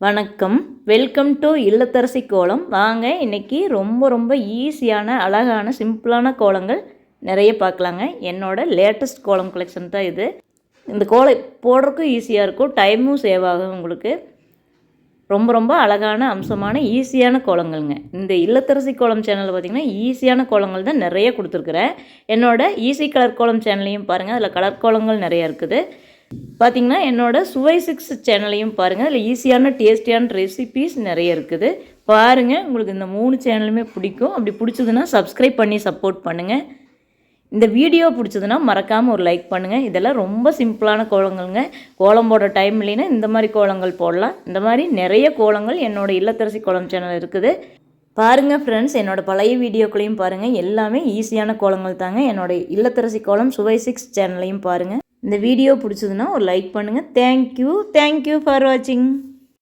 வணக்கம், welcome to இல்லத்தரசி கோலம். வாங்க இன்றைக்கி ரொம்ப ஈஸியான அழகான சிம்பிளான கோலங்கள் நிறைய பார்க்கலாங்க. என்னோட லேட்டஸ்ட் கோலம் கலெக்ஷன் தான் இது. இந்த கோலம் போடுறதுக்கும் ஈஸியாக இருக்கும், டைமும் சேவ் ஆகும். உங்களுக்கு ரொம்ப அழகான அம்சமான ஈஸியான கோலங்கள்ங்க. இந்த இல்லத்தரசி கோலம் சேனலில் பார்த்திங்கன்னா ஈஸியான கோலங்கள் தான் நிறைய கொடுத்துருக்குறேன். என்னோட ஈஸி கலர் கோலம் சேனலையும் பாருங்கள், அதில் கலர் கோலங்கள் நிறையா இருக்குது. பார்த்திங்கன்னா என்னோட சுவை 6 சேனலையும் பாருங்கள், அதில் ஈஸியான டேஸ்டியான ரெசிபீஸ் நிறைய இருக்குது. பாருங்கள், உங்களுக்கு இந்த 3 சேனலுமே பிடிக்கும். அப்படி பிடிச்சதுன்னா சப்ஸ்கிரைப் பண்ணி சப்போர்ட் பண்ணுங்கள். இந்த வீடியோ பிடிச்சதுன்னா மறக்காமல் ஒரு லைக் பண்ணுங்கள். இதெல்லாம் ரொம்ப சிம்பிளான கோலங்கள்ங்க. கோலம் போடுற டைம் இல்லைன்னா இந்த மாதிரி கோலங்கள் போடலாம். இந்த மாதிரி நிறைய கோலங்கள் என்னோடய இல்லத்தரசி கோலம் சேனல் இருக்குது. பாருங்கள் ஃப்ரெண்ட்ஸ், என்னோடய பழைய வீடியோக்களையும் பாருங்கள். எல்லாமே ஈஸியான கோலங்கள் தாங்க. என்னோடய இல்லத்தரசி கோலம் சுவை 6 சேனலையும் பாருங்கள். இந்த வீடியோ பிடிச்சதுன்னா ஒரு லைக் பண்ணுங்கள். தேங்க்யூ ஃபார் வாட்சிங்.